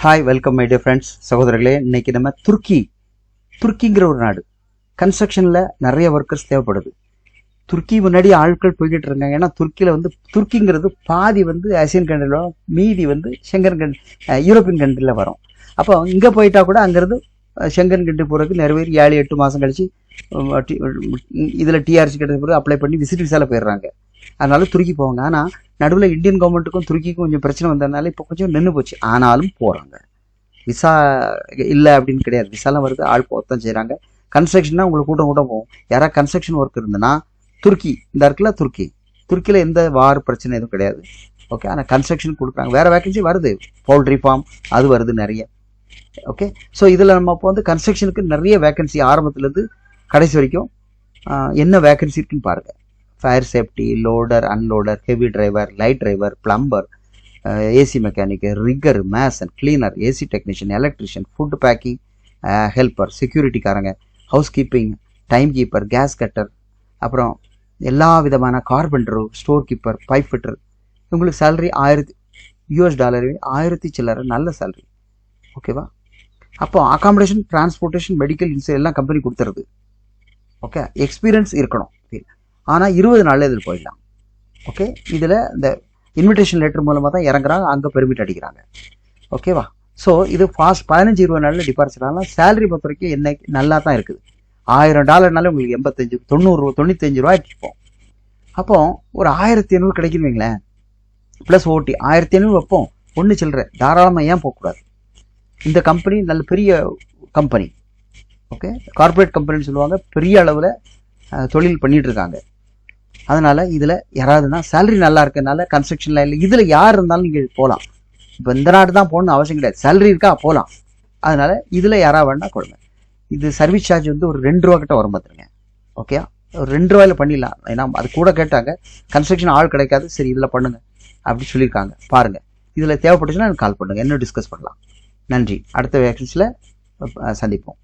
Hi welcome my dear friends. சகோதரர்களே, இன்னைக்கு நம்ம துருக்கிங்கிற ஒரு நாடு. கன்ஸ்ட்ரக்ஷனில் நிறைய ஒர்க்கர்ஸ் தேவைப்படுது. துருக்கி முன்னாடி ஆட்கள் போய்கிட்டு இருக்காங்க. ஏன்னா துருக்கிங்கிறது பாதி ஆசியன் கண்ட்ரியில் வரும், மீதி யூரோப்பியன் கண்ட்ரியில் வரும். அப்போ இங்கே போயிட்டா கூட அங்கேருந்து ஷெங்கன் கண்ட்ரி போகிறதுக்கு நிறைய பேர் 7-8 மாதம் கழிச்சு இதில் டிஆர்சி கிட்ட பிறகு அப்ளை பண்ணி விசிட் விசாவில் போயிடுறாங்க. அதனால துருக்கி போவாங்க. ஆனால் நடுவில் இந்தியன் கவர்மெண்ட்டுக்கும் துருக்கிக்கும் கொஞ்சம் பிரச்சனை வந்ததுனால இப்போ கொஞ்சம் நின்று போச்சு. ஆனாலும் போகிறாங்க. விசா இல்லை அப்படின்னு கிடையாது, விசாலாம் வருது, ஆள் போகத்தான் செய்கிறாங்க. கன்ஸ்ட்ரக்ஷன்னா உங்களுக்கு கூட்டம் போகும். யாராவது கன்ஸ்ட்ரக்ஷன் ஒர்க் இருந்ததுன்னா துருக்கி இந்த இருக்குல்ல, துருக்கியில் எந்த வார் பிரச்சனை எதுவும் கிடையாது. ஓகே, ஆனால் கன்ஸ்ட்ரக்ஷன் கொடுக்குறாங்க. வேறு வேகன்சி வருது, பவுல்ட்ரி ஃபார்ம் அது வருது நிறைய. ஓகே, ஸோ இதில் நம்ம இப்போ கன்ஸ்ட்ரக்ஷனுக்கு நிறைய வேகன்சி ஆரம்பத்துலேருந்து கடைசி வரைக்கும் என்ன வேகன்சி இருக்குன்னு பாருங்கள். Fire safety, loader, unloader, heavy driver, light driver, plumber, AC mechanic, rigger, mason, cleaner, AC technician, electrician, food packing helper, செக்யூரிட்டிக்காரங்க, house keeping, time keeper, gas cutter, அப்புறம் எல்லா விதமான carpenter, store keeper, pipe fitter. உங்களுக்கு salary $1000 1000 சில்லறை, நல்ல salary. ஓகேவா? அப்போ accommodation, transportation, medical insurance எல்லாம் கம்பெனி கொடுத்துருது. ஓகே, எக்ஸ்பீரியன்ஸ் இருக்கணும். ஆனால் 20 நாளில் இதில் போயிடலாம். ஓகே, இதில் இந்த இன்விடேஷன் லெட்டர் மூலமாக தான் இறங்குறாங்க, அங்கே பெர்மிட் அடிக்கிறாங்க. ஓகேவா? ஸோ இது ஃபாஸ்ட் 15-20 நாளில் டிபார்ச்சர் ஆகலாம். சேலரி பொறுத்த வரைக்கும் என்ன நல்லா தான் இருக்குது. $1000 உங்களுக்கு 85, 90, 95 ரூபாய் இருப்போம். அப்போ ஒரு 1500 கிடைக்குன்னு வைங்களேன், ப்ளஸ் ஓட்டி 1500 வைப்போம். ஒன்று சில்லற தாராளமாக ஏன் போகக்கூடாது? இந்த கம்பெனி நல்ல பெரிய கம்பெனி. ஓகே, கார்பரேட் கம்பெனின்னு சொல்லுவாங்க, பெரிய அளவில் தொழில் பண்ணிட்டு இருக்காங்க. அதனால இதில் யாராவதுன்னா சேலரி நல்லா இருக்கனால கன்ஸ்ட்ரக்ஷன் லைனில் இதில் யார் இருந்தாலும் நீங்கள் போகலாம். இப்போ இந்த நாடு தான் போகணும்னு அவசியம் கிடையாது, சேலரி இருக்கா போகலாம். அதனால இதில் யாராவது வேணா கொடுங்க. இது சர்வீஸ் சார்ஜ் ஒரு $2 கிட்ட வரும் பார்த்துருங்க. ஓகே, ஒரு $2 பண்ணிடலாம். ஏன்னா அது கூட கேட்டாங்க, கன்ஸ்ட்ரக்ஷன் ஆள் கிடைக்காது, சரி இதில் பண்ணுங்க அப்படி சொல்லியிருக்காங்க. பாருங்க, இதில் தேவைப்பட்டுச்சுன்னா எனக்கு கால் பண்ணுங்க, என்ன டிஸ்கஸ் பண்ணலாம். நன்றி. அடுத்த வேகன்ஸில் சந்திப்போம்.